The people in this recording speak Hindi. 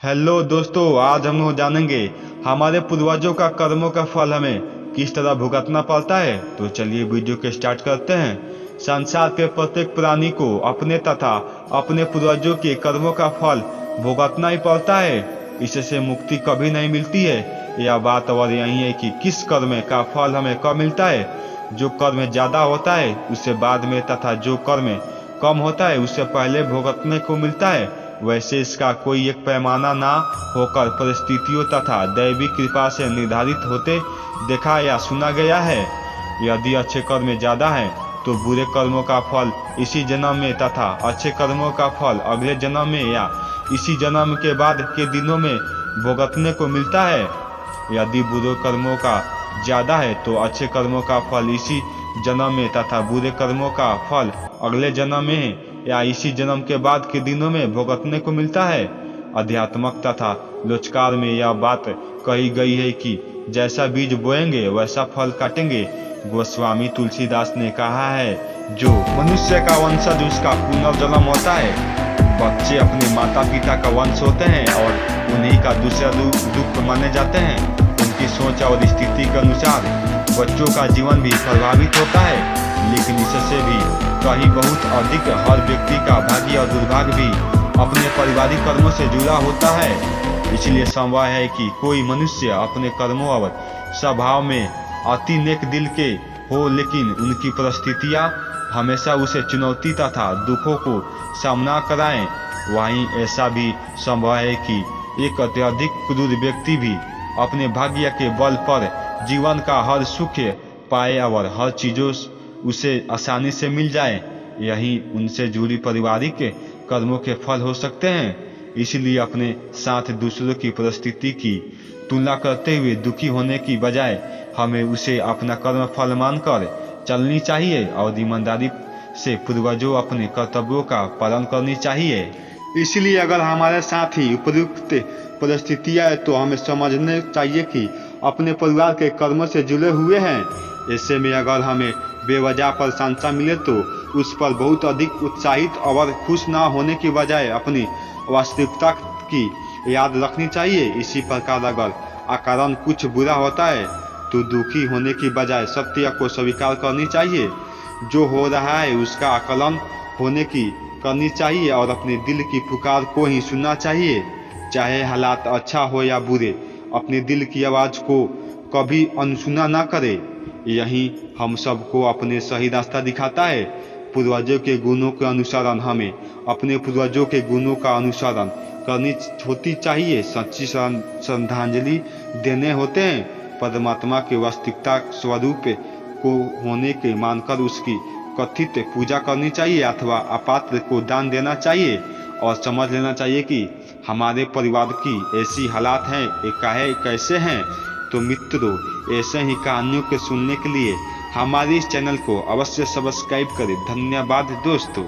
हेलो दोस्तों, आज हम लोग जानेंगे हमारे पूर्वजों का कर्मों का फल हमें किस तरह भुगतना पड़ता है। तो चलिए वीडियो के स्टार्ट करते हैं। संसार के प्रत्येक प्राणी को अपने तथा अपने पूर्वजों के कर्मों का फल भुगतना ही पड़ता है। इससे मुक्ति कभी नहीं मिलती है। यह बात और यही है कि किस कर्म का फल हमें कब मिलता है। जो कर्म ज्यादा होता है उससे बाद में तथा जो कर्म कम होता है उससे पहले भुगतने को मिलता है। वैसे इसका कोई एक पैमाना ना होकर परिस्थितियों तथा दैविक कृपा से निर्धारित होते देखा या सुना गया है। यदि अच्छे कर्म ज्यादा हैं तो बुरे कर्मों का फल इसी जन्म में तथा अच्छे कर्मों का फल अगले जन्म में या इसी जन्म के बाद के दिनों में भुगतने को मिलता है। यदि बुरे कर्मों का ज्यादा है तो अच्छे कर्मों का फल इसी जन्म में तथा बुरे कर्मों का फल अगले जन्म में या इसी जन्म के बाद के दिनों में भुगतने को मिलता है। अध्यात्मक तथा लोचकार में यह बात कही गई है कि जैसा बीज बोएंगे वैसा फल काटेंगे। गोस्वामी तुलसीदास ने कहा है, जो मनुष्य का वंशज उसका पुनर्जन्म होता है। बच्चे अपने माता पिता का वंश होते हैं और उन्हीं का दूसरा रूप माने जाते हैं। उनकी सोच और स्थिति के अनुसार बच्चों का जीवन भी प्रभावित होता है, लेकिन इससे भी कहीं बहुत अधिक हर व्यक्ति का भाग्य और दुर्भाग्य भी अपने पारिवारिक कर्मों से जुड़ा होता है। इसलिए संभव है कि कोई मनुष्य अपने कर्मों और स्वभाव में अति नेक दिल के हो, लेकिन उनकी परिस्थितियां हमेशा उसे चुनौती तथा दुखों को सामना कराएं। वहीं ऐसा भी संभव है कि एक अत्यधिक क्रूर व्यक्ति भी अपने भाग्य के बल पर जीवन का हर सुख पाए और हर चीजों उसे आसानी से मिल जाए। यही उनसे जुड़ी पारिवारिक कर्मों के फल हो सकते हैं। इसलिए अपने साथ दूसरों की परिस्थिति की तुलना करते हुए दुखी होने की बजाय हमें उसे अपना कर्म फल मानकर चलनी चाहिए और ईमानदारी से पूर्वजों अपने कर्तव्यों का पालन करनी चाहिए। इसलिए अगर हमारे साथ ही उपयुक्त परिस्थितियां है तो हमें समझने चाहिए कि अपने परिवार के कर्मों से जुड़े हुए हैं। ऐसे में अगर हमें बेवजह प्रशंसा मिले तो उस पर बहुत अधिक उत्साहित और खुश ना होने की बजाय अपनी वास्तविकता की याद रखनी चाहिए। इसी प्रकार अगर अकारण कुछ बुरा होता है तो दुखी होने की बजाय सत्य को स्वीकार करनी चाहिए। जो हो रहा है उसका आकलन होने की करनी चाहिए और अपने दिल की पुकार को ही सुनना चाहिए। चाहे हालात अच्छा हो या बुरे, अपने दिल की आवाज को कभी अनसुना ना करे। यही हम सबको अपने सही रास्ता दिखाता है। पूर्वजों के गुणों के अनुसरण हमें अपने पूर्वजों के गुणों का अनुसरण करनी होती चाहिए। सच्ची श्रद्धांजलि देने होते हैं। परमात्मा के वास्तविकता स्वरूप को होने के मानकर उसकी कथित पूजा करनी चाहिए अथवा अपात्र को दान देना चाहिए और समझ लेना चाहिए कि हमारे परिवार की ऐसी हालात हैं, ये कैसे हैं। तो मित्रों, ऐसे ही कहानियों के सुनने के लिए हमारे इस चैनल को अवश्य सब्सक्राइब करें। धन्यवाद दोस्तों।